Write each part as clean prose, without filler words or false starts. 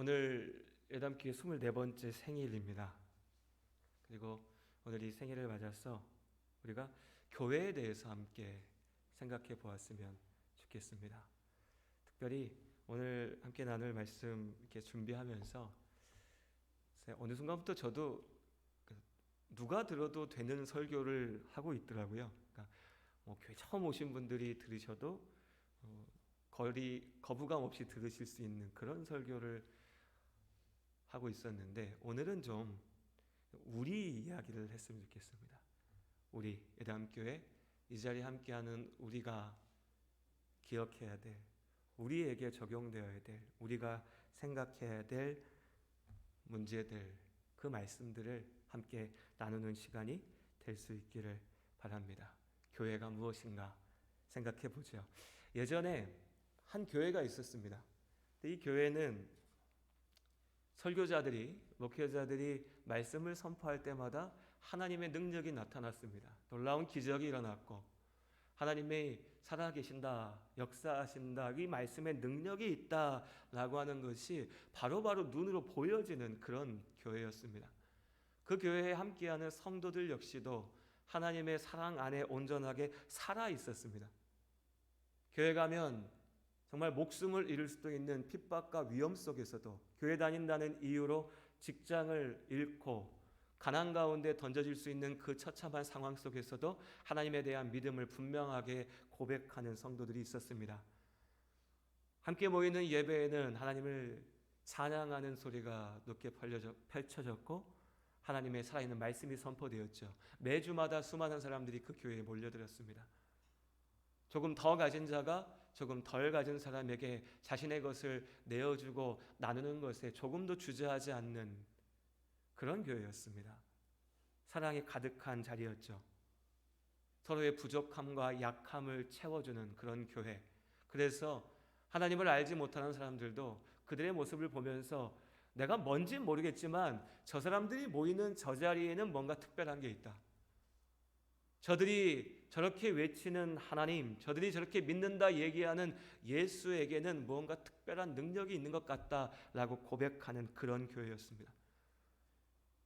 오늘 예담교회 24번째 생일입니다. 그리고 오늘 이 생일을 맞아서 우리가 교회에 대해서 함께 생각해 보았으면 좋겠습니다. 특별히 오늘 함께 나눌 말씀 이렇게 준비하면서 어느 순간부터 저도 누가 들어도 되는 설교를 하고 있더라고요. 그러니까 교회 처음 오신 분들이 들으셔도 거부감 없이 들으실 수 있는 그런 설교를 하고 있었는데, 오늘은 좀 우리 이야기를 했으면 좋겠습니다. 우리 예담교회 이 자리에 함께하는 우리가 기억해야 될, 우리에게 적용되어야 될, 우리가 생각해야 될 문제들, 그 말씀들을 함께 나누는 시간이 될 수 있기를 바랍니다. 교회가 무엇인가 생각해 보죠. 예전에 한 교회가 있었습니다. 이 교회는 설교자들이, 목회자들이 말씀을 선포할 때마다 하나님의 능력이 나타났습니다. 놀라운 기적이 일어났고 하나님이 살아계신다, 역사하신다, 이 말씀에 능력이 있다라고 하는 것이 바로바로 눈으로 보여지는 그런 교회였습니다. 그 교회에 함께하는 성도들 역시도 하나님의 사랑 안에 온전하게 살아 있었습니다. 교회 가면 정말 목숨을 잃을 수도 있는 핍박과 위험 속에서도, 교회 다닌다는 이유로 직장을 잃고 가난 가운데 던져질 수 있는 그 처참한 상황 속에서도 하나님에 대한 믿음을 분명하게 고백하는 성도들이 있었습니다. 함께 모이는 예배에는 하나님을 찬양하는 소리가 높게 펼쳐졌고 하나님의 살아있는 말씀이 선포되었죠. 매주마다 수많은 사람들이 그 교회에 몰려들었습니다. 조금 더 가진 자가 조금 덜 가진 사람에게 자신의 것을 내어주고 나누는 것에 조금도 주저하지 않는 그런 교회였습니다. 사랑이 가득한 자리였죠. 서로의 부족함과 약함을 채워주는 그런 교회. 그래서 하나님을 알지 못하는 사람들도 그들의 모습을 보면서 내가 뭔지 모르겠지만 저 사람들이 모이는 저 자리에는 뭔가 특별한 게 있다. 저들이 저렇게 외치는 하나님, 저들이 저렇게 믿는다 얘기하는 예수에게는 뭔가 특별한 능력이 있는 것 같다라고 고백하는 그런 교회였습니다.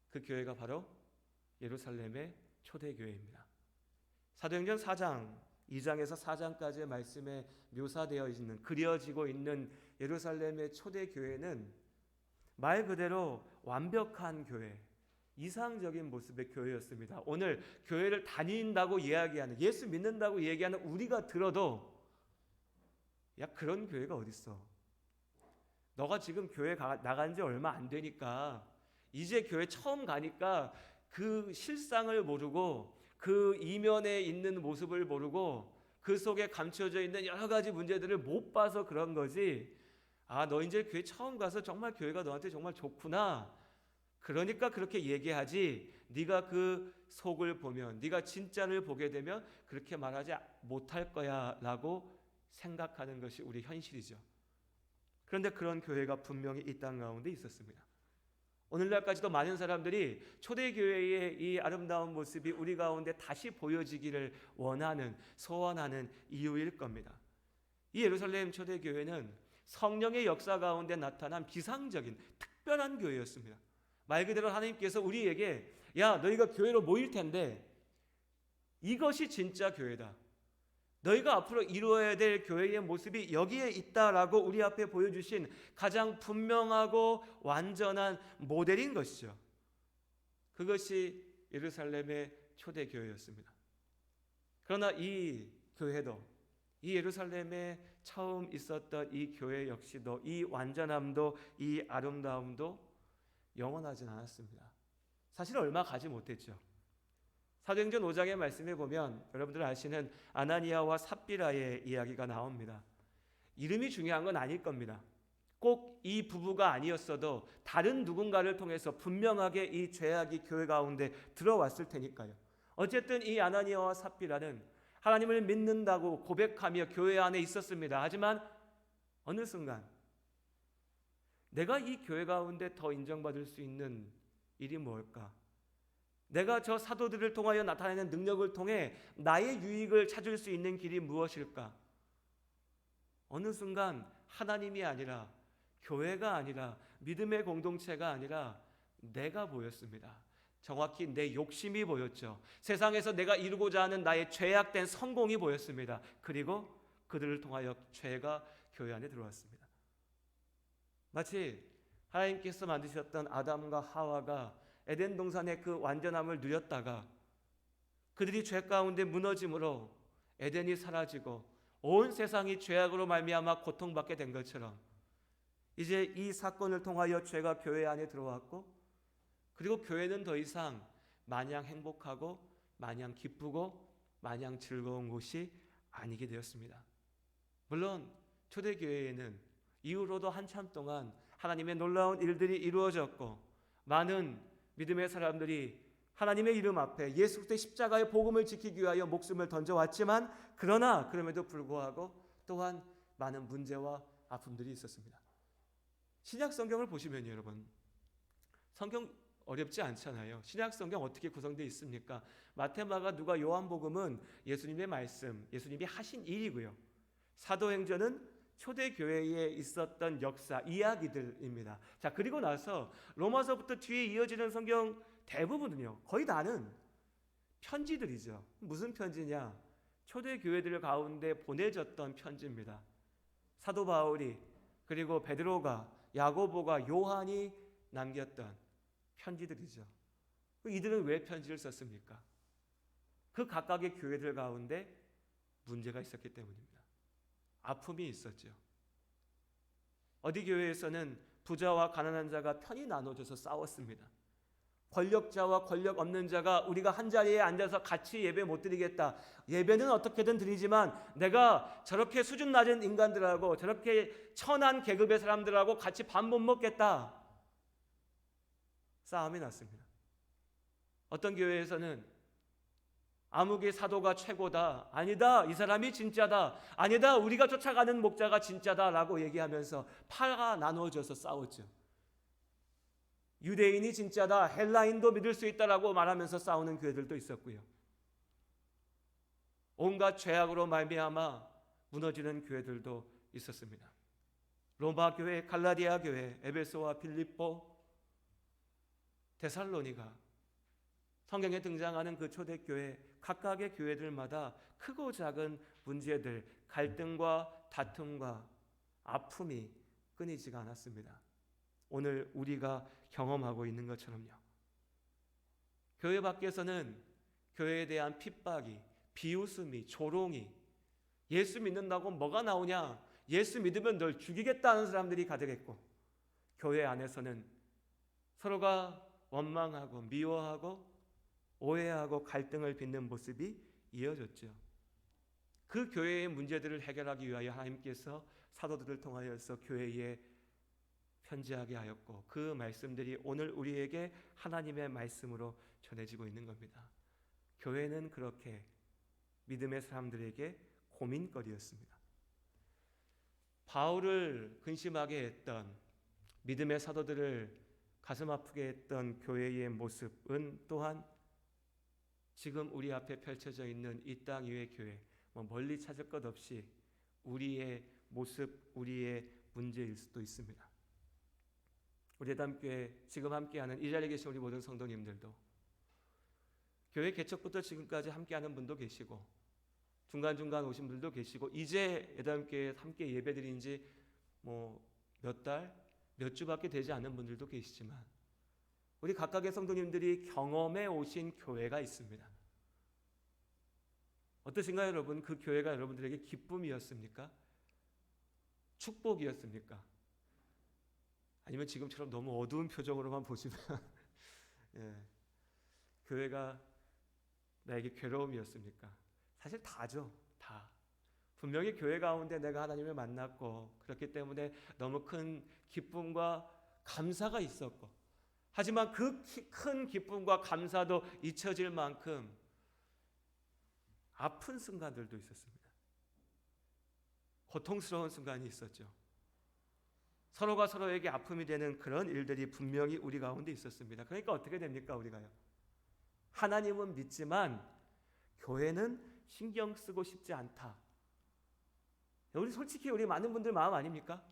그 교회가 바로 예루살렘의 초대교회입니다. 사도행전 4장, 2장에서 4장까지의 말씀에 묘사되어 있는, 그려지고 있는 예루살렘의 초대교회는 말 그대로 완벽한 교회, 이상적인 모습의 교회였습니다. 오늘 교회를 다닌다고 이야기하는, 예수 믿는다고 얘기하는 우리가 들어도 야, 그런 교회가 어딨어? 너가 지금 교회 나간 지 얼마 안 되니까, 이제 교회 처음 가니까 그 실상을 모르고 그 이면에 있는 모습을 모르고 그 속에 감춰져 있는 여러 가지 문제들을 못 봐서 그런 거지. 아, 너 이제 교회 처음 가서 정말 교회가 너한테 정말 좋구나, 그러니까 그렇게 얘기하지, 네가 그 속을 보면, 네가 진짜를 보게 되면 그렇게 말하지 못할 거야 라고 생각하는 것이 우리 현실이죠. 그런데 그런 교회가 분명히 이 땅 가운데 있었습니다. 오늘날까지도 많은 사람들이 초대교회의 이 아름다운 모습이 우리 가운데 다시 보여지기를 원하는, 소원하는 이유일 겁니다. 이 예루살렘 초대교회는 성령의 역사 가운데 나타난 비상적인 특별한 교회였습니다. 말 그대로 하나님께서 우리에게, 야, 너희가 교회로 모일 텐데 이것이 진짜 교회다, 너희가 앞으로 이루어야 될 교회의 모습이 여기에 있다라고 우리 앞에 보여주신 가장 분명하고 완전한 모델인 것이죠. 그것이 예루살렘의 초대교회였습니다. 그러나 이 교회도, 이 예루살렘에 처음 있었던 이 교회 역시도, 이 완전함도 이 아름다움도 영원하진 않았습니다. 사실 얼마 가지 못했죠. 사도행전 5장의 말씀에 보면 여러분들 아시는 아나니아와 삽비라의 이야기가 나옵니다. 이름이 중요한 건 아닐 겁니다. 꼭 이 부부가 아니었어도 다른 누군가를 통해서 분명하게 이 죄악이 교회 가운데 들어왔을 테니까요. 어쨌든 이 아나니아와 삽비라는 하나님을 믿는다고 고백하며 교회 안에 있었습니다. 하지만 어느 순간 내가 이 교회 가운데 더 인정받을 수 있는 일이 뭘까? 내가 저 사도들을 통하여 나타내는 능력을 통해 나의 유익을 찾을 수 있는 길이 무엇일까? 어느 순간 하나님이 아니라 교회가 아니라, 믿음의 공동체가 아니라 내가 보였습니다. 정확히 내 욕심이 보였죠. 세상에서 내가 이루고자 하는 나의 죄악된 성공이 보였습니다. 그리고 그들을 통하여 죄가 교회 안에 들어왔습니다. 마치 하나님께서 만드셨던 아담과 하와가 에덴 동산의 그 완전함을 누렸다가 그들이 죄 가운데 무너짐으로 에덴이 사라지고 온 세상이 죄악으로 말미암아 고통받게 된 것처럼, 이제 이 사건을 통하여 죄가 교회 안에 들어왔고, 그리고 교회는 더 이상 마냥 행복하고 마냥 기쁘고 마냥 즐거운 곳이 아니게 되었습니다. 물론 초대교회에는 이후로도 한참 동안 하나님의 놀라운 일들이 이루어졌고, 많은 믿음의 사람들이 하나님의 이름 앞에 예수 그리스도의 십자가의 복음을 지키기 위하여 목숨을 던져왔지만, 그러나 그럼에도 불구하고 또한 많은 문제와 아픔들이 있었습니다. 신약 성경을 보시면요, 여러분, 성경 어렵지 않잖아요. 신약 성경 어떻게 구성되어 있습니까? 마태, 마가, 누가, 요한복음은 예수님의 말씀, 예수님이 하신 일이고요. 사도행전은 초대교회에 있었던 역사, 이야기들입니다. 자, 그리고 나서 로마서부터 뒤에 이어지는 성경 대부분은요, 거의 다는 편지들이죠. 무슨 편지냐? 초대교회들 가운데 보내졌던 편지입니다. 사도 바울이, 그리고 베드로가, 야고보가, 요한이 남겼던 편지들이죠. 이들은 왜 편지를 썼습니까? 그 각각의 교회들 가운데 문제가 있었기 때문입니다. 아픔이 있었죠. 어디 교회에서는 부자와 가난한 자가 편이 나눠져서 싸웠습니다. 권력자와 권력 없는 자가 우리가 한 자리에 앉아서 같이 예배 못 드리겠다. 예배는 어떻게든 드리지만 내가 저렇게 수준 낮은 인간들하고 저렇게 천한 계급의 사람들하고 같이 밥 못 먹겠다. 싸움이 났습니다. 어떤 교회에서는 아무개 사도가 최고다. 아니다. 이 사람이 진짜다. 아니다. 우리가 쫓아가는 목자가 진짜다라고 얘기하면서 파가 나누어져서 싸웠죠. 유대인이 진짜다. 헬라인도 믿을 수 있다라고 말하면서 싸우는 교회들도 있었고요. 온갖 죄악으로 말미암아 무너지는 교회들도 있었습니다. 로마 교회, 갈라디아 교회, 에베소와 빌립보, 데살로니가, 성경에 등장하는 그 초대교회, 각각의 교회들마다 크고 작은 문제들, 갈등과 다툼과 아픔이 끊이지가 않았습니다. 오늘 우리가 경험하고 있는 것처럼요. 교회 밖에서는 교회에 대한 핍박이, 비웃음이, 조롱이, 예수 믿는다고 뭐가 나오냐, 예수 믿으면 널 죽이겠다는 사람들이 가득했고, 교회 안에서는 서로가 원망하고 미워하고 오해하고 갈등을 빚는 모습이 이어졌죠. 그 교회의 문제들을 해결하기 위하여 하나님께서 사도들을 통하여서 교회에 편지하게 하였고, 그 말씀들이 오늘 우리에게 하나님의 말씀으로 전해지고 있는 겁니다. 교회는 그렇게 믿음의 사람들에게 고민거리였습니다. 바울을 근심하게 했던, 믿음의 사도들을 가슴 아프게 했던 교회의 모습은 또한 지금 우리 앞에 펼쳐져 있는 이 땅 위의 교회, 멀리 찾을 것 없이 우리의 모습, 우리의 문제일 수도 있습니다. 우리 예담교회 지금 함께하는 이 자리에 계신 우리 모든 성도님들도, 교회 개척부터 지금까지 함께하는 분도 계시고 중간중간 오신 분들도 계시고, 이제 예담교회에 함께 예배드린 지 몇 달, 몇 주밖에 되지 않은 분들도 계시지만, 우리 각각의 성도님들이 경험해 오신 교회가 있습니다. 어떠신가요, 여러분? 그 교회가 여러분들에게 기쁨이었습니까? 축복이었습니까? 아니면 지금처럼 너무 어두운 표정으로만 보시면 예, 교회가 나에게 괴로움이었습니까? 사실 다죠. 다. 분명히 교회 가운데 내가 하나님을 만났고, 그렇기 때문에 너무 큰 기쁨과 감사가 있었고, 하지만 그 큰 기쁨과 감사도 잊혀질 만큼 아픈 순간들도 있었습니다. 고통스러운 순간이 있었죠. 서로가 서로에게 아픔이 되는 그런 일들이 분명히 우리 가운데 있었습니다. 그러니까 어떻게 됩니까, 우리가요? 하나님은 믿지만 교회는 신경 쓰고 싶지 않다. 우리 솔직히 우리 많은 분들 마음 아닙니까?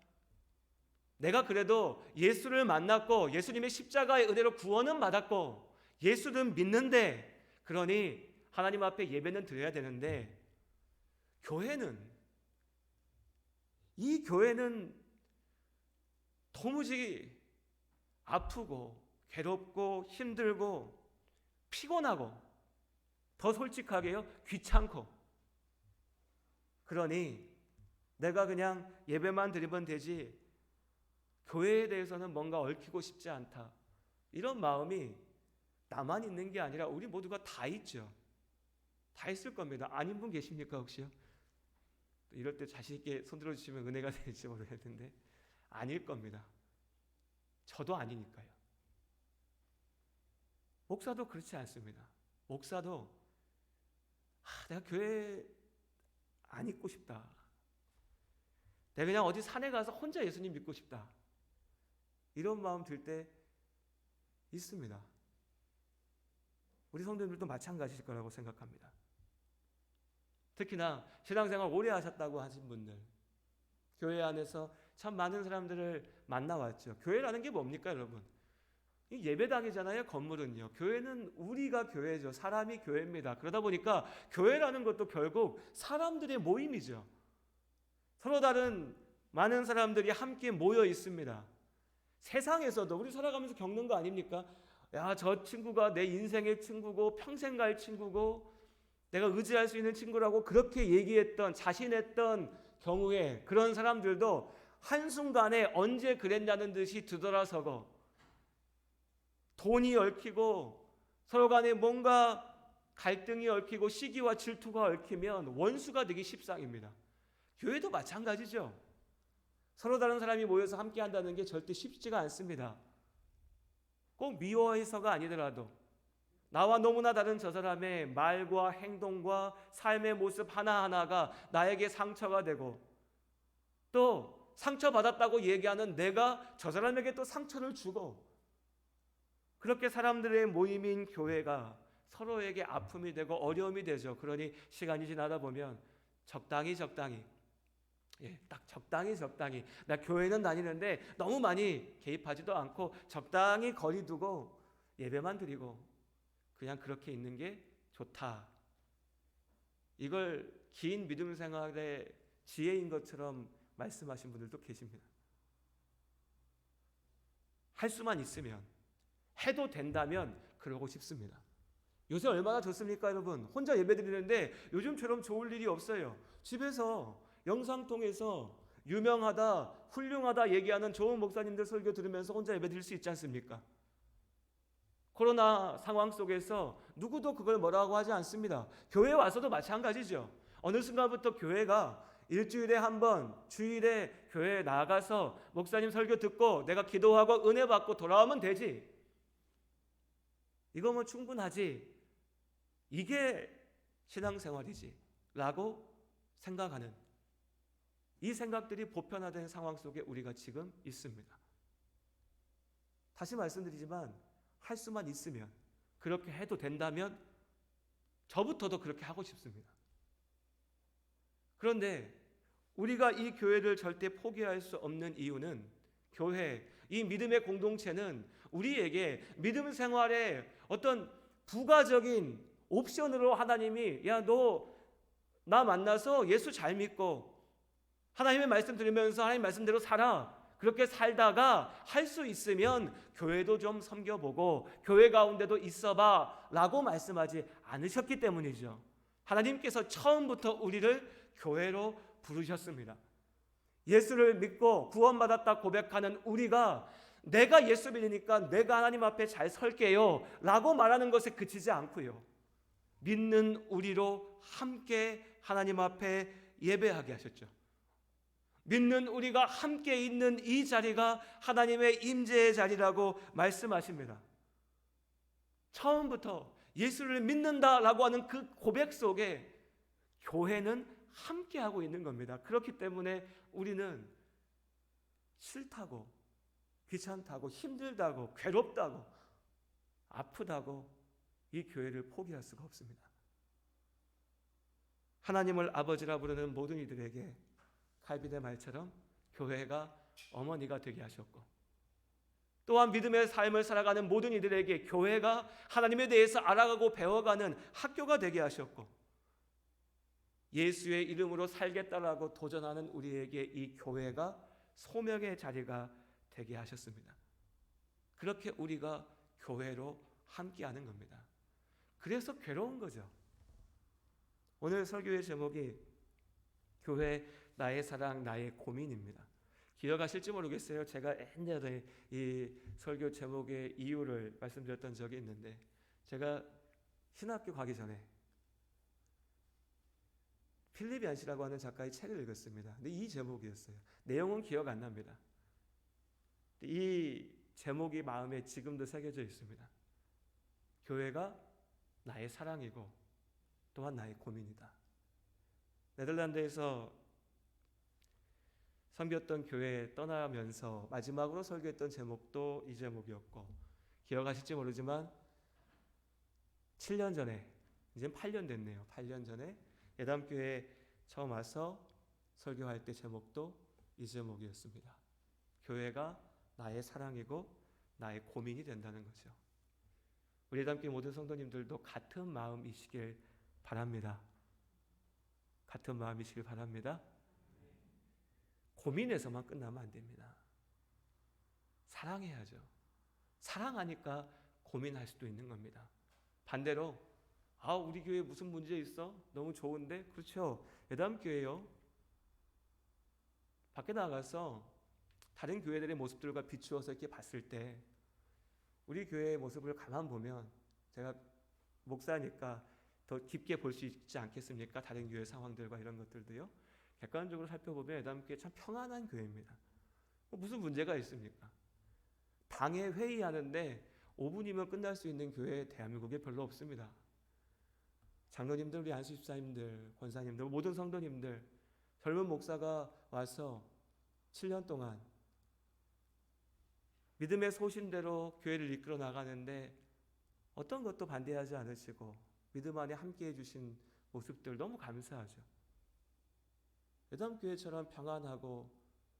내가 그래도 예수를 만났고 예수님의 십자가의 은혜로 구원은 받았고 예수는 믿는데, 그러니 하나님 앞에 예배는 드려야 되는데, 이 교회는 도무지 아프고 괴롭고 힘들고 피곤하고, 더 솔직하게요, 귀찮고, 그러니 내가 그냥 예배만 드리면 되지 교회에 대해서는 뭔가 얽히고 싶지 않다, 이런 마음이 나만 있는 게 아니라 우리 모두가 다 있죠. 다 있을 겁니다. 아닌 분 계십니까 혹시요? 이럴 때 자신 있게 손 들어주시면 은혜가 될지 모르겠는데 아닐 겁니다. 저도 아니니까요. 목사도 그렇지 않습니다. 목사도 내가 교회 안 있고 싶다, 내가 그냥 어디 산에 가서 혼자 예수님 믿고 싶다, 이런 마음 들 때 있습니다. 우리 성도님들도 마찬가지일 거라고 생각합니다. 특히나 신앙생활 오래 하셨다고 하신 분들, 교회 안에서 참 많은 사람들을 만나왔죠. 교회라는 게 뭡니까 여러분? 예배당이잖아요. 건물은요. 교회는 우리가 교회죠. 사람이 교회입니다. 그러다 보니까 교회라는 것도 결국 사람들의 모임이죠. 서로 다른 많은 사람들이 함께 모여 있습니다. 세상에서도 우리 살아가면서 겪는 거 아닙니까? 야, 저 친구가 내 인생의 친구고 평생 갈 친구고 내가 의지할 수 있는 친구라고 그렇게 얘기했던, 자신했던 경우에 그런 사람들도 한순간에 언제 그랬냐는 듯이 뒤돌아서고, 돈이 얽히고 서로 간에 뭔가 갈등이 얽히고 시기와 질투가 얽히면 원수가 되기 십상입니다. 교회도 마찬가지죠. 서로 다른 사람이 모여서 함께 한다는 게 절대 쉽지가 않습니다. 꼭 미워해서가 아니더라도 나와 너무나 다른 저 사람의 말과 행동과 삶의 모습 하나하나가 나에게 상처가 되고, 또 상처받았다고 얘기하는 내가 저 사람에게 또 상처를 주고, 그렇게 사람들의 모임인 교회가 서로에게 아픔이 되고 어려움이 되죠. 그러니 시간이 지나다 보면 적당히 딱 적당히 나 교회는 다니는데 너무 많이 개입하지도 않고 적당히 거리 두고 예배만 드리고 그냥 그렇게 있는 게 좋다, 이걸 긴 믿음 생활의 지혜인 것처럼 말씀하신 분들도 계십니다. 할 수만 있으면, 해도 된다면 그러고 싶습니다. 요새 얼마나 좋습니까 여러분? 혼자 예배 드리는데 요즘처럼 좋을 일이 없어요. 집에서 영상 통해서 유명하다, 훌륭하다 얘기하는 좋은 목사님들 설교 들으면서 혼자 예배 드릴 수 있지 않습니까? 코로나 상황 속에서 누구도 그걸 뭐라고 하지 않습니다. 교회에 와서도 마찬가지죠. 어느 순간부터 교회가 일주일에 한 번, 주일에 교회에 나가서 목사님 설교 듣고 내가 기도하고 은혜 받고 돌아오면 되지, 이거면 충분하지, 이게 신앙생활이지 라고 생각하는, 이 생각들이 보편화된 상황 속에 우리가 지금 있습니다. 다시 말씀드리지만 할 수만 있으면, 그렇게 해도 된다면 저부터도 그렇게 하고 싶습니다. 그런데 우리가 이 교회를 절대 포기할 수 없는 이유는, 교회, 이 믿음의 공동체는 우리에게 믿음 생활에 어떤 부가적인 옵션으로 하나님이 야, 너 나 만나서 예수 잘 믿고 하나님의 말씀 들으면서 하나님 말씀대로 살아, 그렇게 살다가 할 수 있으면 교회도 좀 섬겨보고 교회 가운데도 있어봐 라고 말씀하지 않으셨기 때문이죠. 하나님께서 처음부터 우리를 교회로 부르셨습니다. 예수를 믿고 구원받았다 고백하는 우리가 내가 예수 믿으니까 내가 하나님 앞에 잘 설게요 라고 말하는 것에 그치지 않고요, 믿는 우리로 함께 하나님 앞에 예배하게 하셨죠. 믿는 우리가 함께 있는 이 자리가 하나님의 임재의 자리라고 말씀하십니다. 처음부터 예수를 믿는다라고 하는 그 고백 속에 교회는 함께하고 있는 겁니다. 그렇기 때문에 우리는 싫다고, 귀찮다고, 힘들다고, 괴롭다고, 아프다고 이 교회를 포기할 수가 없습니다. 하나님을 아버지라 부르는 모든 이들에게 칼빈의 말처럼 교회가 어머니가 되게 하셨고, 또한 믿음의 삶을 살아가는 모든 이들에게 교회가 하나님에 대해서 알아가고 배워가는 학교가 되게 하셨고, 예수의 이름으로 살겠다라고 도전하는 우리에게 이 교회가 소명의 자리가 되게 하셨습니다. 그렇게 우리가 교회로 함께하는 겁니다. 그래서 괴로운 거죠. 오늘 설교의 제목이 교회 나의 사랑 나의 고민입니다. 기억하실지 모르겠어요. 제가 옛날에 이 설교 제목의 이유를 말씀드렸던 적이 있는데, 제가 신학교 가기 전에 필립 얀시라고 하는 작가의 책을 읽었습니다. 근데 이 제목이었어요. 내용은 기억 안 납니다. 이 제목이 마음에 지금도 새겨져 있습니다. 교회가 나의 사랑이고 또한 나의 고민이다. 네덜란드에서 섬겼던 교회에 떠나면서 마지막으로 설교했던 제목도 이 제목이었고, 기억하실지 모르지만 7년 전에, 이제 8년 됐네요. 8년 전에 예담교회에 처음 와서 설교할 때 제목도 이 제목이었습니다. 교회가 나의 사랑이고 나의 고민이 된다는 거죠. 우리 예담교회 모든 성도님들도 같은 마음이시길 바랍니다. 같은 마음이시길 바랍니다. 고민에서만 끝나면 안 됩니다. 사랑해야죠. 사랑하니까 고민할 수도 있는 겁니다. 반대로 우리 교회 무슨 문제 있어? 너무 좋은데? 그렇죠. 예담교회요. 밖에 나가서 다른 교회들의 모습들과 비추어서 이렇게 봤을 때 우리 교회의 모습을 가만 보면, 제가 목사니까 더 깊게 볼 수 있지 않겠습니까? 다른 교회 상황들과 이런 것들도요. 객관적으로 살펴보면 예담교회 참 평안한 교회입니다. 무슨 문제가 있습니까? 당회 회의하는데 5분이면 끝날 수 있는 교회 대한민국에 별로 없습니다. 장로님들, 우리 안수집사님들, 권사님들, 모든 성도님들, 젊은 목사가 와서 7년 동안 믿음의 소신대로 교회를 이끌어 나가는데 어떤 것도 반대하지 않으시고 믿음 안에 함께해 주신 모습들 너무 감사하죠. 예담교회처럼 평안하고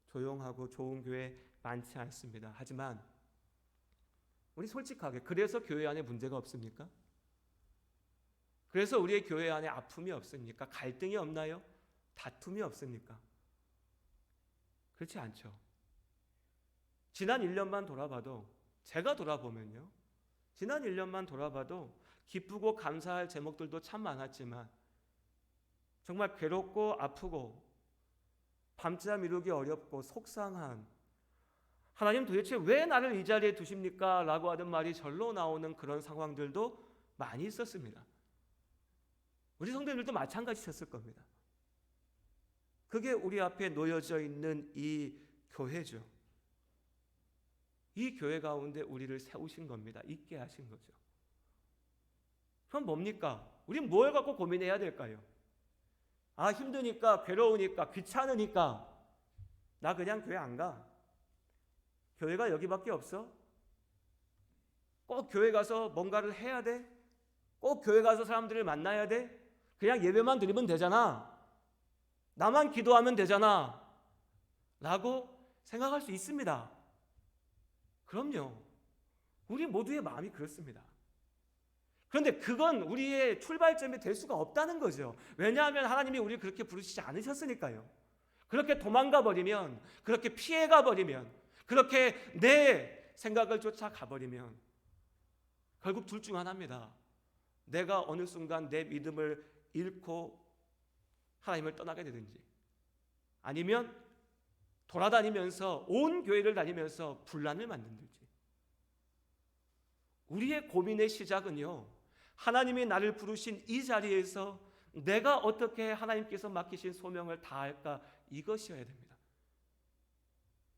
조용하고 좋은 교회 많지 않습니다. 하지만 우리 솔직하게, 그래서 교회 안에 문제가 없습니까? 그래서 우리의 교회 안에 아픔이 없습니까? 갈등이 없나요? 다툼이 없습니까? 그렇지 않죠. 지난 1년만 돌아봐도, 제가 돌아보면요, 지난 1년만 돌아봐도 기쁘고 감사할 제목들도 참 많았지만 정말 괴롭고 아프고 밤잠 이루기 어렵고 속상한, 하나님 도대체 왜 나를 이 자리에 두십니까? 라고 하는 말이 절로 나오는 그런 상황들도 많이 있었습니다. 우리 성도님들도 마찬가지셨을 겁니다. 그게 우리 앞에 놓여져 있는 이 교회죠. 이 교회 가운데 우리를 세우신 겁니다. 있게 하신 거죠. 그럼 뭡니까? 우린 뭘 갖고 고민해야 될까요? 힘드니까, 괴로우니까, 귀찮으니까 나 그냥 교회 안 가. 교회가 여기밖에 없어? 꼭 교회 가서 뭔가를 해야 돼? 꼭 교회 가서 사람들을 만나야 돼? 그냥 예배만 드리면 되잖아. 나만 기도하면 되잖아. 라고 생각할 수 있습니다. 그럼요. 우리 모두의 마음이 그렇습니다. 그런데 그건 우리의 출발점이 될 수가 없다는 거죠. 왜냐하면 하나님이 우리를 그렇게 부르시지 않으셨으니까요. 그렇게 도망가 버리면, 그렇게 피해가 버리면, 그렇게 내 생각을 쫓아가 버리면 결국 둘 중 하나입니다. 내가 어느 순간 내 믿음을 잃고 하나님을 떠나게 되든지, 아니면 돌아다니면서 온 교회를 다니면서 분란을 만들든지. 우리의 고민의 시작은요, 하나님이 나를 부르신 이 자리에서 내가 어떻게 하나님께서 맡기신 소명을 다할까, 이것이어야 됩니다.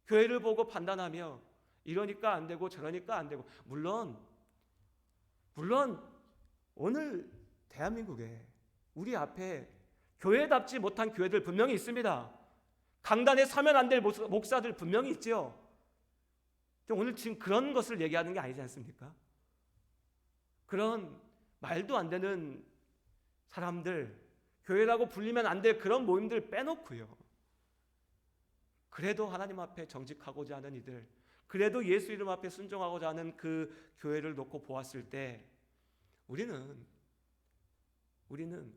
교회를 보고 판단하며 이러니까 안 되고 저러니까 안 되고, 물론 오늘 대한민국에 우리 앞에 교회답지 못한 교회들 분명히 있습니다. 강단에 서면 안 될 목사들 분명히 있죠. 오늘 지금 그런 것을 얘기하는 게 아니지 않습니까? 그런 말도 안 되는 사람들, 교회라고 불리면 안 될 그런 모임들 빼놓고요, 그래도 하나님 앞에 정직하고자 하는 이들, 그래도 예수 이름 앞에 순종하고자 하는 그 교회를 놓고 보았을 때 우리는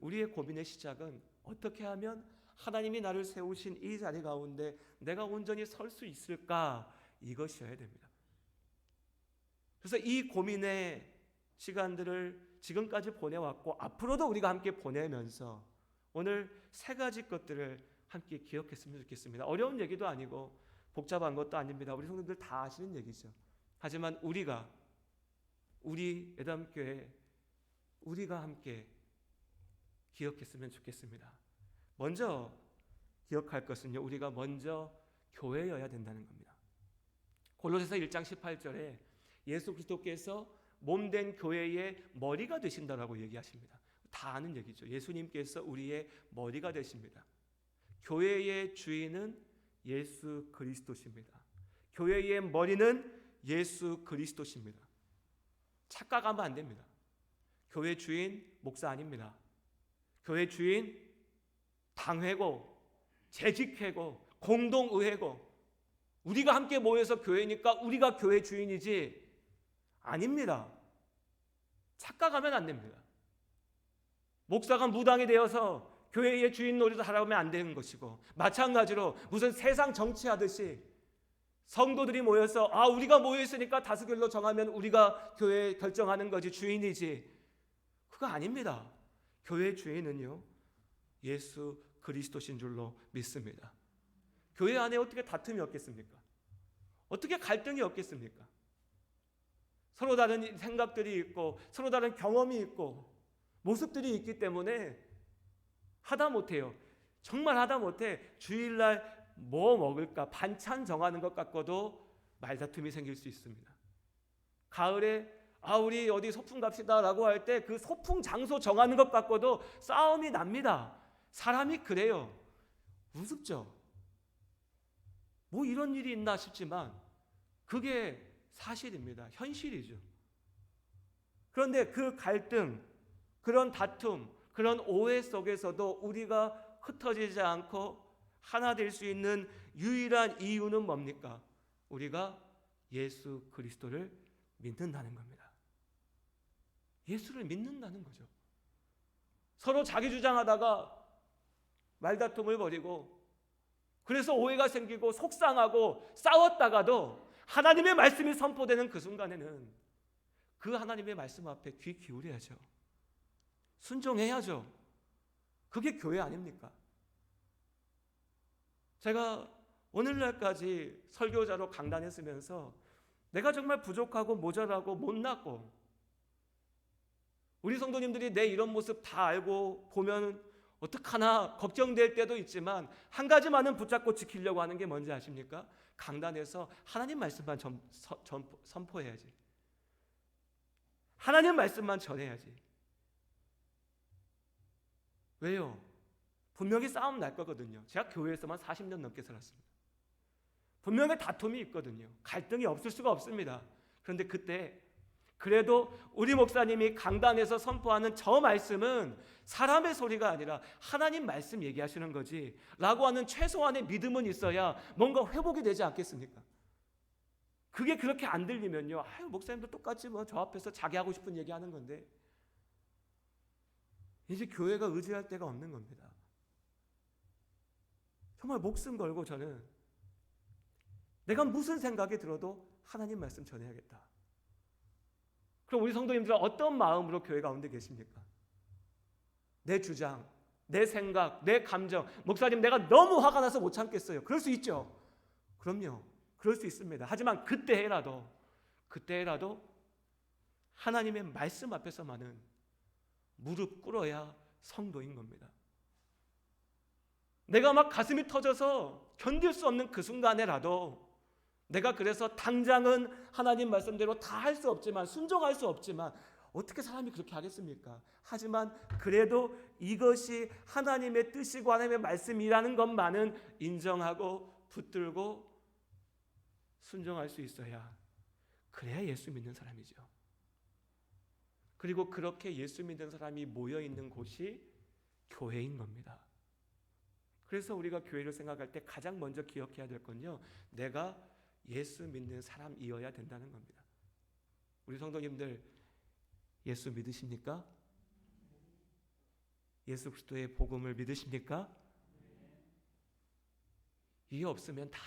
우리의 고민의 시작은 어떻게 하면 하나님이 나를 세우신 이 자리 가운데 내가 온전히 설 수 있을까, 이것이어야 됩니다. 그래서 이 고민의 시간들을 지금까지 보내왔고 앞으로도 우리가 함께 보내면서 오늘 세 가지 것들을 함께 기억했으면 좋겠습니다. 어려운 얘기도 아니고 복잡한 것도 아닙니다. 우리 성도들 다 아시는 얘기죠. 하지만 우리 애담교회 우리가 함께 기억했으면 좋겠습니다. 먼저 기억할 것은요, 우리가 먼저 교회여야 된다는 겁니다. 골로새서 1장 18절에 예수 그리스도께서 몸된 교회의 머리가 되신다라고 얘기하십니다. 다 아는 얘기죠. 예수님께서 우리의 머리가 되십니다. 교회의 주인은 예수 그리스도십니다. 교회의 머리는 예수 그리스도십니다. 착각하면 안 됩니다. 교회 주인 목사 아닙니다. 교회 주인 당회고 재직회고 공동의회고 우리가 함께 모여서 교회니까 우리가 교회 주인이지 아닙니다. 착각하면 안 됩니다. 목사가 무당이 되어서 교회의 주인 노릇을 하라고 하면 안 되는 것이고, 마찬가지로 무슨 세상 정치하듯이 성도들이 모여서 우리가 모여 있으니까 다수결로 정하면 우리가 교회 결정하는 거지 주인이지, 그거 아닙니다. 교회 주인은요 예수 그리스도신 줄로 믿습니다. 교회 안에 어떻게 다툼이 없겠습니까? 어떻게 갈등이 없겠습니까? 서로 다른 생각들이 있고 서로 다른 경험이 있고 모습들이 있기 때문에 하다못해요, 정말 하다못해 주일날 뭐 먹을까 반찬 정하는 것 갖고도 말다툼이 생길 수 있습니다. 가을에 우리 어디 소풍 갑시다 라고 할 때 그 소풍 장소 정하는 것 갖고도 싸움이 납니다. 사람이 그래요. 우습죠. 뭐 이런 일이 있나 싶지만 그게 사실입니다. 현실이죠. 그런데 그 갈등, 그런 다툼, 그런 오해 속에서도 우리가 흩어지지 않고 하나 될 수 있는 유일한 이유는 뭡니까? 우리가 예수 그리스도를 믿는다는 겁니다. 예수를 믿는다는 거죠. 서로 자기 주장하다가 말다툼을 벌이고 그래서 오해가 생기고 속상하고 싸웠다가도 하나님의 말씀이 선포되는 그 순간에는 그 하나님의 말씀 앞에 귀 기울여야죠. 순종해야죠. 그게 교회 아닙니까? 제가 오늘날까지 설교자로 강단했으면서 내가 정말 부족하고 모자라고 못났고 우리 성도님들이 내 이런 모습 다 알고 보면 어떡하나 걱정될 때도 있지만 한 가지만은 붙잡고 지키려고 하는 게 뭔지 아십니까? 강단에서 하나님 말씀만 선포해야지. 하나님 말씀만 전해야지. 왜요? 분명히 싸움 날 거거든요. 제가 교회에서만 40년 넘게 살았습니다. 분명히 다툼이 있거든요. 갈등이 없을 수가 없습니다. 그런데 그때 그래도 우리 목사님이 강단에서 선포하는 저 말씀은 사람의 소리가 아니라 하나님 말씀 얘기하시는 거지 라고 하는 최소한의 믿음은 있어야 뭔가 회복이 되지 않겠습니까? 그게 그렇게 안 들리면요, 목사님도 똑같이 뭐 저 앞에서 자기 하고 싶은 얘기 하는 건데 이제 교회가 의지할 데가 없는 겁니다. 정말 목숨 걸고 저는 내가 무슨 생각이 들어도 하나님 말씀 전해야겠다. 그럼 우리 성도님들은 어떤 마음으로 교회 가운데 계십니까? 내 주장, 내 생각, 내 감정, 목사님 내가 너무 화가 나서 못 참겠어요. 그럴 수 있죠. 그럼요. 그럴 수 있습니다. 하지만 그때라도 하나님의 말씀 앞에서만은 무릎 꿇어야 성도인 겁니다. 내가 막 가슴이 터져서 견딜 수 없는 그 순간에라도 내가 그래서 당장은 하나님 말씀대로 다 할 수 없지만 순종할 수 없지만 어떻게 사람이 그렇게 하겠습니까? 하지만 그래도 이것이 하나님의 뜻이고 하나님의 말씀이라는 것만은 인정하고 붙들고 순종할 수 있어야 그래야 예수 믿는 사람이죠. 그리고 그렇게 예수 믿는 사람이 모여 있는 곳이 교회인 겁니다. 그래서 우리가 교회를 생각할 때 가장 먼저 기억해야 될 건요, 내가 예수 믿는 사람이어야 된다는 겁니다. 우리 성도님들 예수 믿으십니까? 예수 그리스도의 복음을 믿으십니까? 이게 없으면 다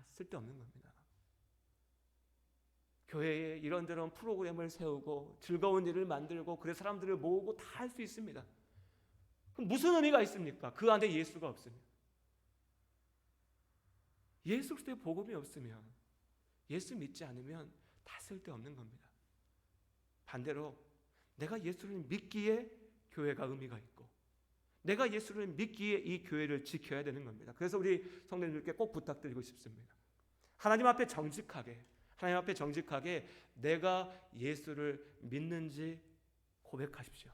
쓸데없는 겁니다. 교회에 이런저런 프로그램을 세우고 즐거운 일을 만들고 그래 사람들을 모으고 다 할 수 있습니다. 그럼 무슨 의미가 있습니까? 그 안에 예수가 없으면, 예수 그리스도의 복음이 없으면, 예수 믿지 않으면 다 쓸데없는 겁니다. 반대로 내가 예수를 믿기에 교회가 의미가 있고, 내가 예수를 믿기에 이 교회를 지켜야 되는 겁니다. 그래서 우리 성도님들께 꼭 부탁드리고 싶습니다. 하나님 앞에 정직하게 내가 예수를 믿는지 고백하십시오.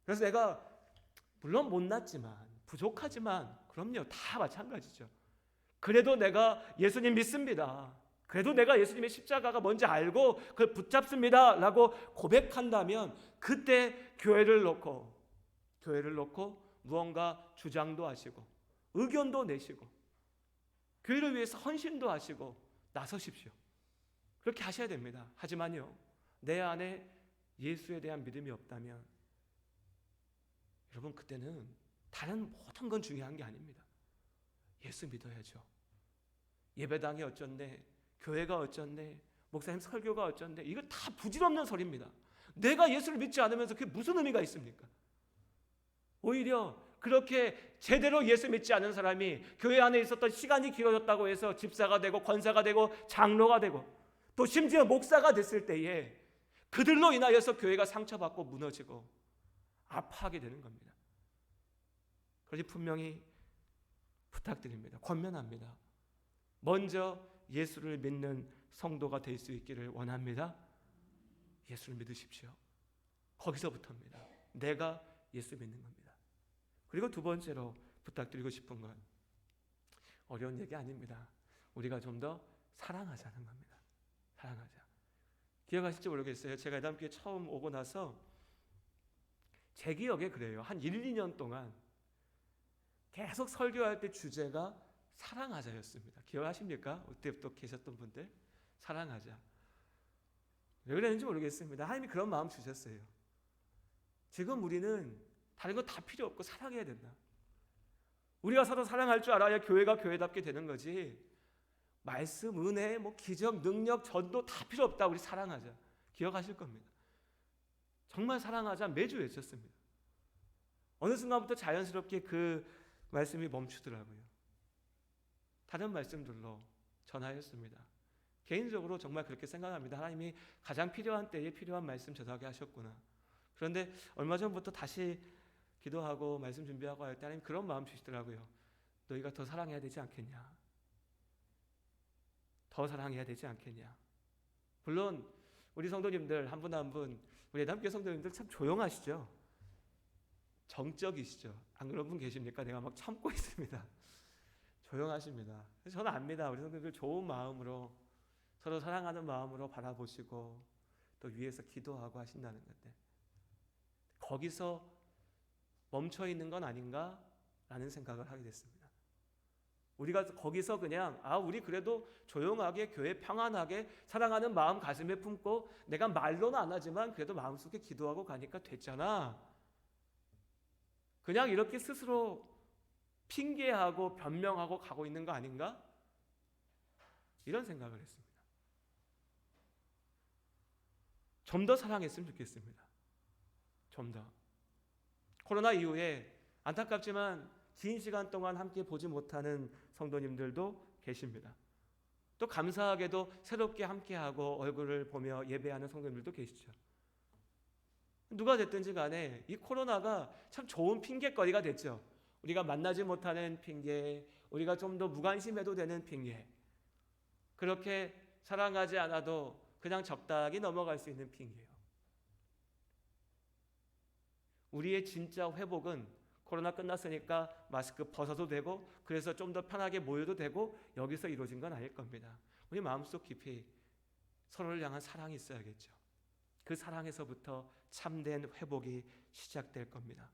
그래서 내가 물론 못났지만, 부족하지만, 그럼요, 다 마찬가지죠. 그래도 내가 예수님 믿습니다, 그래도 내가 예수님의 십자가가 뭔지 알고 그걸 붙잡습니다 라고 고백한다면, 그때 교회를 놓고 무언가 주장도 하시고 의견도 내시고 교회를 위해서 헌신도 하시고 나서십시오. 그렇게 하셔야 됩니다. 하지만요, 내 안에 예수에 대한 믿음이 없다면 여러분, 그때는 다른 모든 건 중요한 게 아닙니다. 예수 믿어야죠. 예배당이 어쩐데, 교회가 어쩐데, 목사님 설교가 어쩐데, 이거 다 부질없는 소리입니다. 내가 예수를 믿지 않으면서 그게 무슨 의미가 있습니까? 오히려 그렇게 제대로 예수 믿지 않은 사람이 교회 안에 있었던 시간이 길어졌다고 해서 집사가 되고 권사가 되고 장로가 되고 또 심지어 목사가 됐을 때에 그들로 인하여서 교회가 상처받고 무너지고 아파하게 되는 겁니다. 그러니 분명히 부탁드립니다. 권면합니다. 먼저 예수를 믿는 성도가 될 수 있기를 원합니다. 예수를 믿으십시오. 거기서부터입니다. 내가 예수 믿는 겁니다. 그리고 두 번째로 부탁드리고 싶은 건 어려운 얘기 아닙니다. 우리가 좀 더 사랑하자는 겁니다. 사랑하자. 기억하실지 모르겠어요. 제가 예담교회 처음 오고 나서 제 기억에 그래요. 한 1, 2년 동안 계속 설교할 때 주제가 사랑하자였습니다. 기억하십니까? 그때부터 계셨던 분들, 사랑하자. 왜 그랬는지 모르겠습니다. 하나님이 그런 마음 주셨어요. 지금 우리는 다른 거 다 필요 없고 사랑해야 된다. 우리가 서로 사랑할 줄 알아야 교회가 교회답게 되는 거지. 말씀, 은혜, 기적, 능력, 전도 다 필요 없다. 우리 사랑하자. 기억하실 겁니다. 정말 사랑하자 매주 외쳤습니다. 어느 순간부터 자연스럽게 그 말씀이 멈추더라고요. 다른 말씀들로 전하였습니다. 개인적으로 정말 그렇게 생각합니다. 하나님이 가장 필요한 때에 필요한 말씀 전하게 하셨구나. 그런데 얼마 전부터 다시 기도하고 말씀 준비하고 할 때 하나님 그런 마음 주시더라고요. 너희가 더 사랑해야 되지 않겠냐? 더 사랑해야 되지 않겠냐? 물론 우리 성도님들 한 분 한 분, 우리 예담교회 성도님들 참 조용하시죠? 정적이시죠? 안 그런 분 계십니까? 내가 막 참고 있습니다. 조용하십니다. 그래서 저는 압니다. 우리 성도님들 좋은 마음으로, 서로 사랑하는 마음으로 바라보시고 또 위에서 기도하고 하신다는 건데, 거기서 멈춰 있는 건 아닌가라는 생각을 하게 됐습니다. 우리가 거기서 그냥 우리 그래도 조용하게 교회 평안하게 사랑하는 마음 가슴에 품고 내가 말로는 안 하지만 그래도 마음속에 기도하고 가니까 됐잖아. 그냥 이렇게 스스로 핑계하고 변명하고 가고 있는 거 아닌가? 이런 생각을 했습니다. 좀 더 사랑했으면 좋겠습니다. 좀 더. 코로나 이후에 안타깝지만 긴 시간 동안 함께 보지 못하는 성도님들도 계십니다. 또 감사하게도 새롭게 함께하고 얼굴을 보며 예배하는 성도님들도 계시죠. 누가 됐든지 간에 이 코로나가 참 좋은 핑계거리가 됐죠. 우리가 만나지 못하는 핑계, 우리가 좀 더 무관심해도 되는 핑계, 그렇게 사랑하지 않아도 그냥 적당히 넘어갈 수 있는 핑계예요. 우리의 진짜 회복은 코로나 끝났으니까 마스크 벗어도 되고 그래서 좀 더 편하게 모여도 되고 여기서 이루어진 건 아닐 겁니다. 우리 마음속 깊이 서로를 향한 사랑이 있어야겠죠. 그 사랑에서부터 참된 회복이 시작될 겁니다.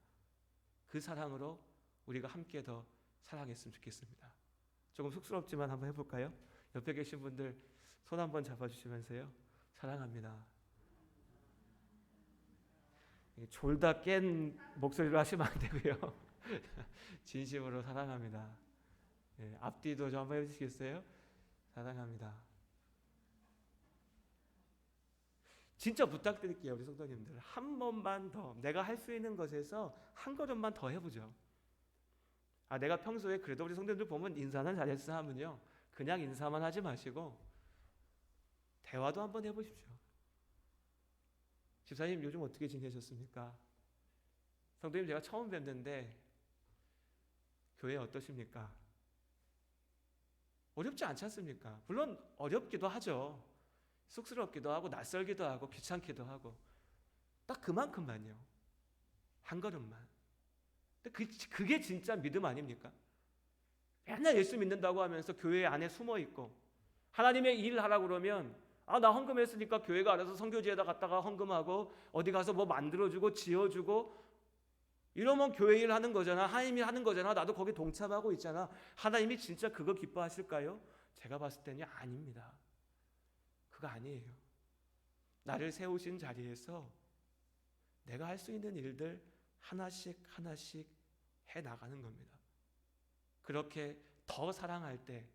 그 사랑으로 우리가 함께 더 사랑했으면 좋겠습니다. 조금 쑥스럽지만 한번 해볼까요? 옆에 계신 분들 손 한번 잡아주시면서요. 사랑합니다. 졸다 깬 목소리로 하시면 안 되고요. 진심으로 사랑합니다. 예, 앞뒤도 좀 한번 해주시겠어요? 사랑합니다. 진짜 부탁드릴게요. 우리 성도님들 한 번만 더 내가 할 수 있는 것에서 한 걸음만 더 해보죠. 내가 평소에 그래도 우리 성도님들 보면 인사는 잘했어 하면요, 그냥 인사만 하지 마시고 대화도 한번 해보십시오. 집사님 요즘 어떻게 지내셨습니까? 성도님 제가 처음 뵙는데 교회 어떠십니까? 어렵지 않지 않습니까? 물론 어렵기도 하죠. 쑥스럽기도 하고 낯설기도 하고 귀찮기도 하고 딱 그만큼만요. 한 걸음만. 근데 그게 진짜 믿음 아닙니까? 맨날 예수 믿는다고 하면서 교회 안에 숨어 있고 하나님의 일 하라고 그러면 나 헌금했으니까 교회가 알아서 선교지에다 갔다가 헌금하고 어디 가서 뭐 만들어주고 지어주고 이러면 교회 일 하는 거잖아. 하나님이 하는 거잖아. 나도 거기 동참하고 있잖아. 하나님이 진짜 그거 기뻐하실까요? 제가 봤을 때는 아닙니다. 그거 아니에요. 나를 세우신 자리에서 내가 할 수 있는 일들 하나씩 하나씩 해나가는 겁니다. 그렇게 더 사랑할 때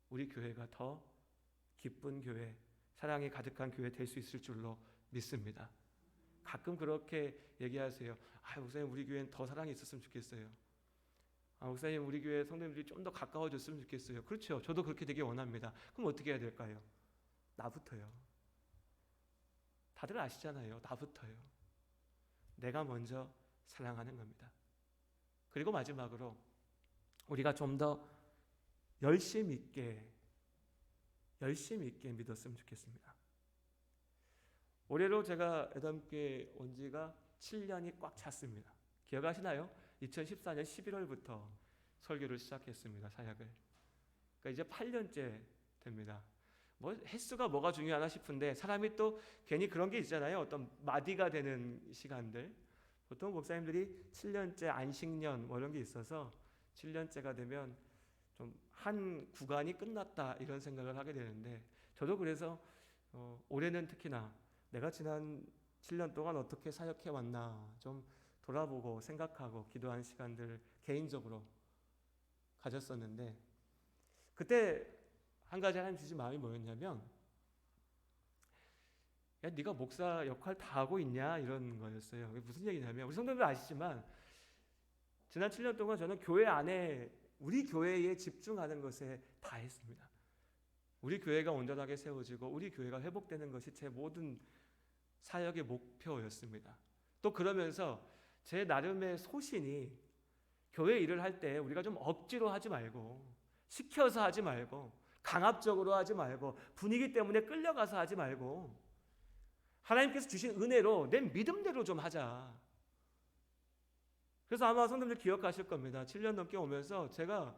우리 교회가 더 기쁜 교회, 사랑이 가득한 교회 될 수 있을 줄로 믿습니다. 가끔 그렇게 얘기하세요. 목사님 우리 교회는 더 사랑이 있었으면 좋겠어요. 목사님 우리 교회 성도님들이 좀 더 가까워졌으면 좋겠어요. 그렇죠. 저도 그렇게 되게 원합니다. 그럼 어떻게 해야 될까요? 나부터요. 다들 아시잖아요. 나부터요. 내가 먼저 사랑하는 겁니다. 그리고 마지막으로 우리가 좀 더 열심 있게 믿었으면 좋겠습니다. 올해로 제가 애담교회 온 지가 7년이 꽉 찼습니다. 기억하시나요? 2014년 11월부터 설교를 시작했습니다. 사역을. 그러니까 이제 8년째 됩니다. 횟수가 뭐가 중요하나 싶은데 사람이 또 괜히 그런 게 있잖아요. 어떤 마디가 되는 시간들. 보통 목사님들이 7년째 안식년 이런 게 있어서 7년째가 되면 좀 한 구간이 끝났다 이런 생각을 하게 되는데 저도 그래서 올해는 특히나 내가 지난 7년 동안 어떻게 사역해 왔나 좀 돌아보고 생각하고 기도한 시간들 개인적으로 가졌었는데 그때 한 가지 하나님 주신 마음이 뭐였냐면 야 네가 목사 역할 다 하고 있냐 이런 거였어요. 무슨 얘기냐면 우리 성도님들 아시지만 지난 7년 동안 저는 교회 안에 우리 교회에 집중하는 것에 다 했습니다. 우리 교회가 온전하게 세워지고 우리 교회가 회복되는 것이 제 모든 사역의 목표였습니다. 또 그러면서 제 나름의 소신이 교회 일을 할 때 우리가 좀 억지로 하지 말고 시켜서 하지 말고 강압적으로 하지 말고 분위기 때문에 끌려가서 하지 말고 하나님께서 주신 은혜로 내 믿음대로 좀 하자. 그래서 아마 성도님들 기억하실 겁니다. 7년 넘게 오면서 제가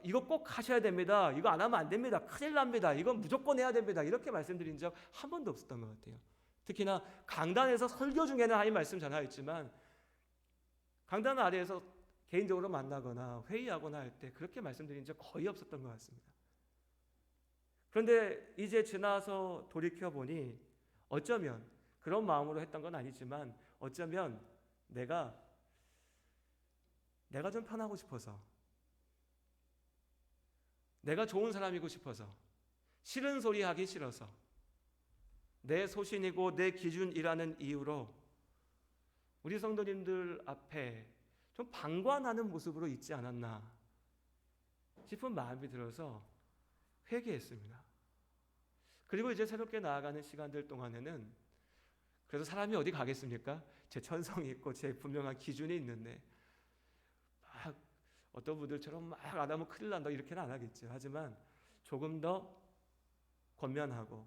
이거 꼭 하셔야 됩니다. 이거 안 하면 안 됩니다. 큰일 납니다. 이건 무조건 해야 됩니다. 이렇게 말씀드린 적 한 번도 없었던 것 같아요. 특히나 강단에서 설교 중에는 하나님 말씀 전하였지만 강단 아래에서 개인적으로 만나거나 회의하거나 할 때 그렇게 말씀드린 적 거의 없었던 것 같습니다. 그런데 이제 지나서 돌이켜보니 어쩌면 그런 마음으로 했던 건 아니지만 어쩌면 내가 좀 편하고 싶어서 내가 좋은 사람이고 싶어서 싫은 소리 하기 싫어서 내 소신이고 내 기준이라는 이유로 우리 성도님들 앞에 좀 방관하는 모습으로 있지 않았나 싶은 마음이 들어서 회개했습니다. 그리고 이제 새롭게 나아가는 시간들 동안에는 그래서 사람이 어디 가겠습니까? 제 천성이 있고 제 분명한 기준이 있는데 막 어떤 분들처럼 막 안 하면 큰일 난다 이렇게는 안 하겠죠. 하지만 조금 더 권면하고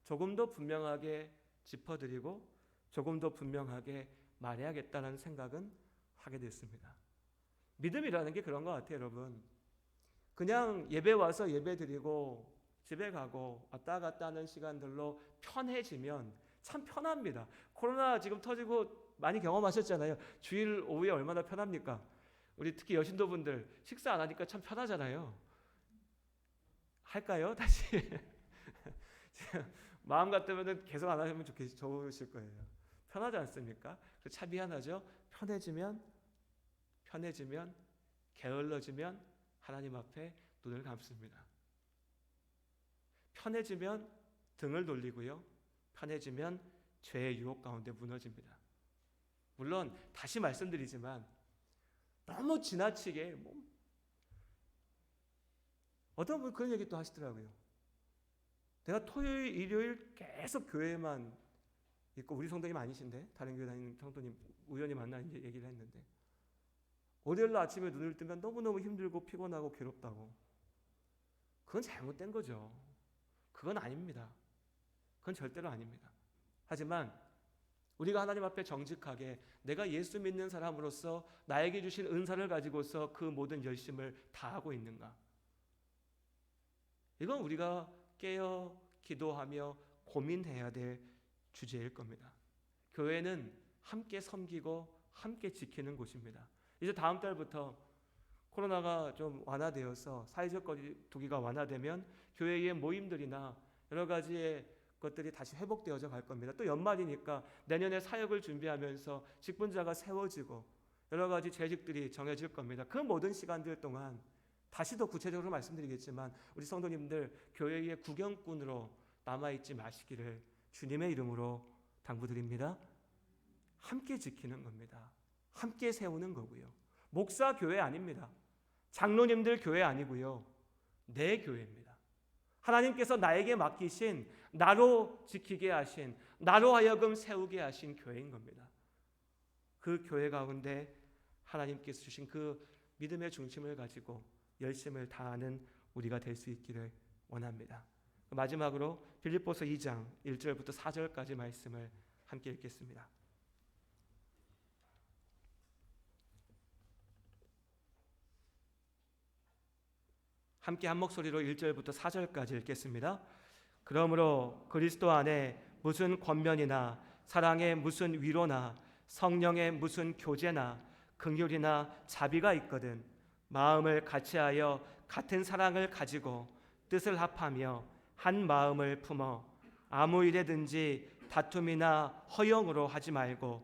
조금 더 분명하게 짚어드리고 조금 더 분명하게 말해야겠다는 생각은 하게 됐습니다. 믿음이라는 게 그런 것 같아요, 여러분. 그냥 예배 와서 예배 드리고 집에 가고 왔다 갔다 하는 시간들로 편해지면 참 편합니다. 코로나 지금 터지고 많이 경험하셨잖아요. 주일 오후에 얼마나 편합니까? 우리 특히 여신도분들 식사 안 하니까 참 편하잖아요. 할까요? 다시. 마음 같으면 계속 안 하시면 좋으실 거예요. 편하지 않습니까? 참 미안하죠. 편해지면 게을러지면 하나님 앞에 눈을 감습니다. 편해지면 등을 돌리고요. 편해지면 죄의 유혹 가운데 무너집니다. 물론 다시 말씀드리지만 너무 지나치게 어떤 분 그런 얘기 또 하시더라고요. 내가 토요일, 일요일 계속 교회만 있고, 우리 성도님 아니신데 다른 교회 다니는 성도님 우연히 만나는 얘기를 했는데, 월요일 아침에 눈을 뜨면 너무너무 힘들고 피곤하고 괴롭다고. 그건 잘못된 거죠. 그건 아닙니다. 그건 절대로 아닙니다. 하지만 우리가 하나님 앞에 정직하게 내가 예수 믿는 사람으로서 나에게 주신 은사를 가지고서 그 모든 열심을 다하고 있는가? 이건 우리가 깨어 기도하며 고민해야 될 주제일 겁니다. 교회는 함께 섬기고 함께 지키는 곳입니다. 이제 다음 달부터 코로나가 좀 완화되어서 사회적 거리두기가 완화되면 교회의 모임들이나 여러 가지의 것들이 다시 회복되어져 갈 겁니다. 또 연말이니까 내년에 사역을 준비하면서 직분자가 세워지고 여러 가지 재직들이 정해질 겁니다. 그 모든 시간들 동안 다시 더 구체적으로 말씀드리겠지만 우리 성도님들 교회의 구경꾼으로 남아있지 마시기를 주님의 이름으로 당부드립니다. 함께 지키는 겁니다. 함께 세우는 거고요. 목사 교회 아닙니다. 장로님들 교회 아니고요. 내 교회입니다. 하나님께서 나에게 맡기신, 나로 지키게 하신, 나로 하여금 세우게 하신 교회인 겁니다. 그 교회 가운데 하나님께서 주신 그 믿음의 중심을 가지고 열심을 다하는 우리가 될 수 있기를 원합니다. 마지막으로 빌립보서 2장 1절부터 4절까지 말씀을 함께 읽겠습니다. 함께 한 목소리로 1절부터 4절까지 읽겠습니다. 그러므로 그리스도 안에 무슨 권면이나 사랑의 무슨 위로나 성령의 무슨 교제나 긍휼이나 자비가 있거든 마음을 같이하여 같은 사랑을 가지고 뜻을 합하며 한 마음을 품어 아무 일에든지 다툼이나 허영으로 하지 말고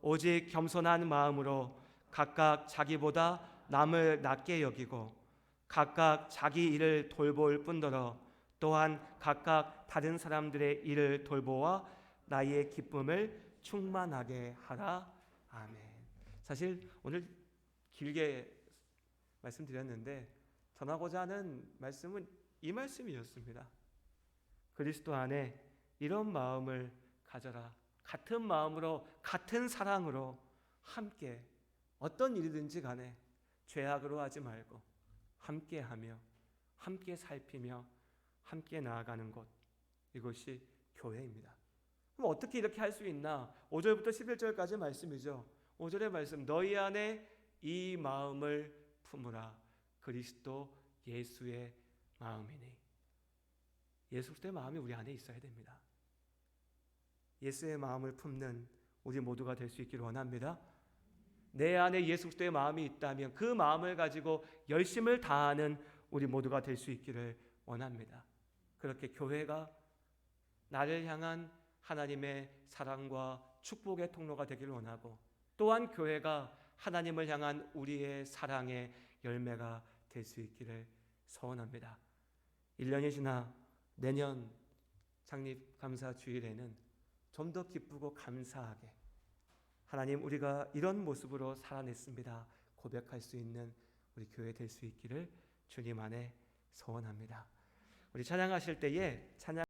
오직 겸손한 마음으로 각각 자기보다 남을 낮게 여기고 각각 자기 일을 돌볼 뿐더러 또한 각각 다른 사람들의 일을 돌보아 나의 기쁨을 충만하게 하라. 아멘. 사실 오늘 길게 말씀드렸는데 전하고자 하는 말씀은 이 말씀이었습니다. 그리스도 안에 이런 마음을 가져라. 같은 마음으로 같은 사랑으로 함께 어떤 일이든지 간에 죄악으로 하지 말고 함께하며 함께 살피며 함께 나아가는 곳, 이것이 교회입니다. 그럼 어떻게 이렇게 할 수 있나? 5절부터 11절까지 말씀이죠. 5절의 말씀, 너희 안에 이 마음을 품으라. 그리스도 예수의 마음이니. 예수 그리스도의 마음이 우리 안에 있어야 됩니다. 예수의 마음을 품는 우리 모두가 될 수 있기를 원합니다. 내 안에 예수 그리스도의 마음이 있다면 그 마음을 가지고 열심을 다하는 우리 모두가 될 수 있기를 원합니다. 그렇게 교회가 나를 향한 하나님의 사랑과 축복의 통로가 되기를 원하고, 또한 교회가 하나님을 향한 우리의 사랑의 열매가 될 수 있기를 소원합니다. 1년이 지나 내년 창립감사 주일에는 좀 더 기쁘고 감사하게 하나님 우리가 이런 모습으로 살아냈습니다 고백할 수 있는 우리 교회 될 수 있기를 주님 안에 소원합니다. 우리 찬양하실 때에 찬양